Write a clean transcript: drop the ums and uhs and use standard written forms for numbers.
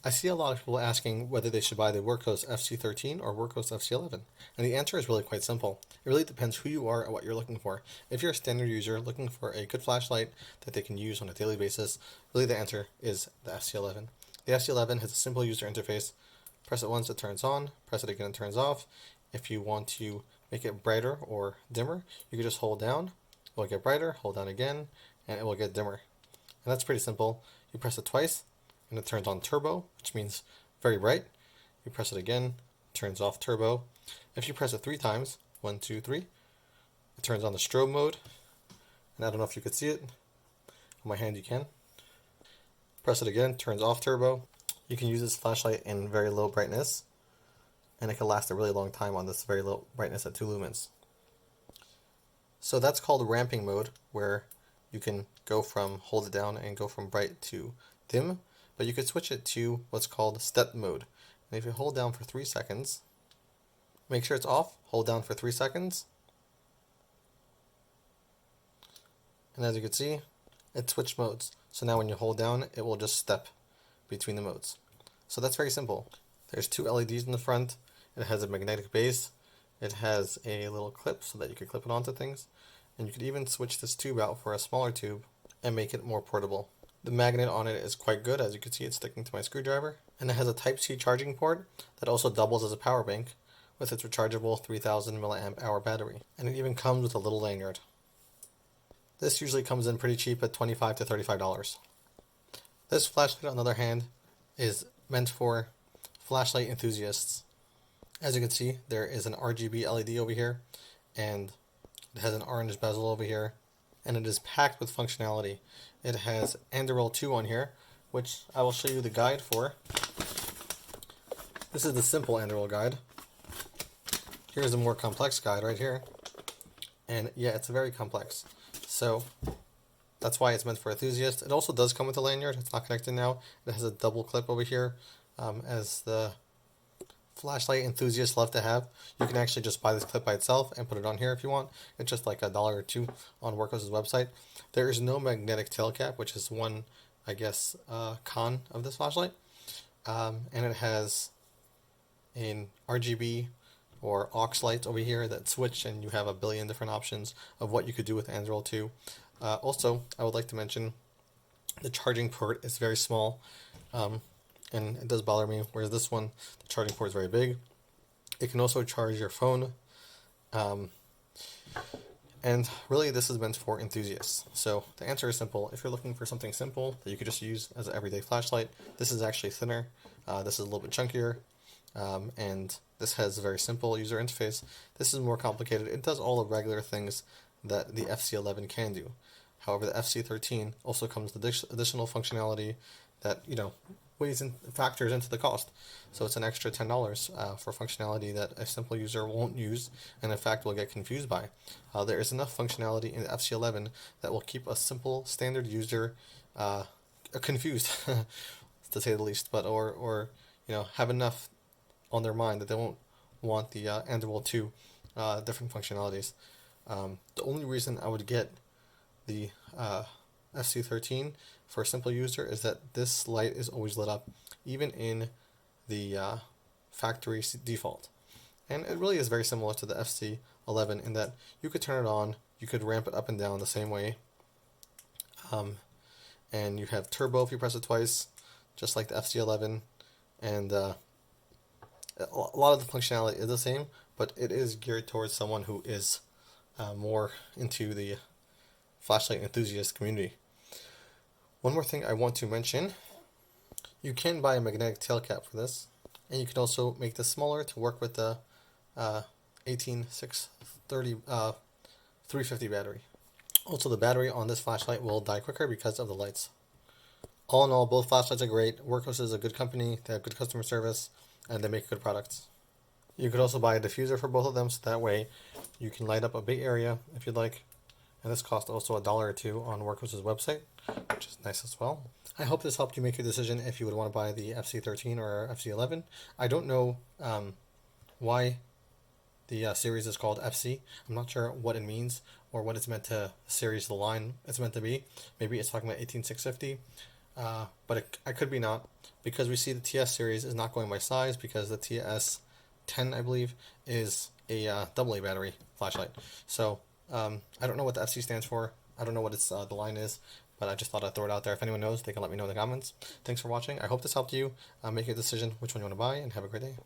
I see a lot of people asking whether they should buy the Wurkkos FC13 or Wurkkos FC11, and the answer is really quite simple. It really depends who you are and what you're looking for. If you're a standard user looking for a good flashlight that they can use on a daily basis, really the answer is the FC11. The FC11 has a simple user interface. Press it once, it turns on. Press it again, it turns off. If you want to make it brighter or dimmer, you can just hold down. It will get brighter, hold down again, and it will get dimmer. And that's pretty simple. You press it twice, and it turns on turbo, which means very bright. You press it again, it turns off turbo. If you press it 3 times, 1, 2, 3, it turns on the strobe mode. And I don't know if you could see it. On my hand you can. Press it again, turns off turbo. You can use this flashlight in very low brightness, and it can last a really long time on this very low brightness at 2 lumens. So that's called ramping mode, where you can go from hold it down and go from bright to dim, but you could switch it to what's called step mode. And if you hold down for 3 seconds, make sure it's off, hold down for 3 seconds, and as you can see, it switched modes. So now when you hold down, it will just step between the modes. So that's very simple. There's 2 LEDs in the front, it has a magnetic base, it has a little clip so that you can clip it onto things, and you could even switch this tube out for a smaller tube and make it more portable. The magnet on it is quite good. As you can see, it's sticking to my screwdriver, and it has a Type-C charging port that also doubles as a power bank with its rechargeable 3000 mAh battery, and it even comes with a little lanyard. This usually comes in pretty cheap at $25 to $35. This flashlight, on the other hand, is meant for flashlight enthusiasts. As you can see, there is an RGB LED over here, and it has an orange bezel over here, and it is packed with functionality. It has Anduril 2 on here, which I will show you the guide for. This is the simple Anduril guide. Here's a more complex guide right here. And yeah, it's very complex. So that's why it's meant for enthusiasts. It also does come with a lanyard. It's not connected now. It has a double clip over here, as the flashlight enthusiasts love to have. You can actually just buy this clip by itself and put it on here if you want. It's just like $1 or $2 on Wurkkos' website. There is no magnetic tail cap, which is one, I guess, con of this flashlight. And it has an RGB or aux lights over here that switch, and you have a billion different options of what you could do with Anduril 2. Also, I would like to mention the charging port is very small, and it does bother me, whereas this one, the charging port is very big. It can also charge your phone, and really this is meant for enthusiasts. So the answer is simple. If you're looking for something simple that you could just use as an everyday flashlight, this is actually thinner, this is a little bit chunkier, and this has a very simple user interface. This is more complicated. It does all the regular things that the FC11 can do. However, the FC13 also comes with additional functionality that, factors into the cost. So it's an extra $10 for functionality that a simple user won't use, and in fact will get confused by. There is enough functionality in the FC11 that will keep a simple standard user confused, to say the least, but or have enough on their mind that they won't want the Anduril 2 different functionalities. The only reason I would get the FC13 for a simple user is that this light is always lit up, even in the factory default. And it really is very similar to the FC11 in that you could turn it on, you could ramp it up and down the same way, and you have turbo if you press it twice, just like the FC11, and a lot of the functionality is the same, but it is geared towards someone who is more into the flashlight enthusiast community. One more thing I want to mention, you can buy a magnetic tail cap for this, and you can also make this smaller to work with the 18630 350 battery. Also, the battery on this flashlight will die quicker because of the lights. All in all, both flashlights are great. Wurkkos is a good company, they have good customer service, and they make good products. You could also buy a diffuser for both of them, so that way you can light up a big area if you'd like. And this costs also $1 or $2 on Wurkkos' website, which is nice as well. I hope this helped you make your decision if you would want to buy the FC13 or FC11. I don't know why the series is called FC. I'm not sure what it means or what it's meant to, series the line it's meant to be. Maybe it's talking about 18650, but I could be not. because we see the TS series is not going by size, because the TS10, I believe, is a AA battery flashlight. So I don't know what the FC stands for. I don't know what its the line is, but I just thought I'd throw it out there. If anyone knows, they can let me know in the comments. Thanks for watching. I hope this helped you make a decision which one you want to buy, and have a great day.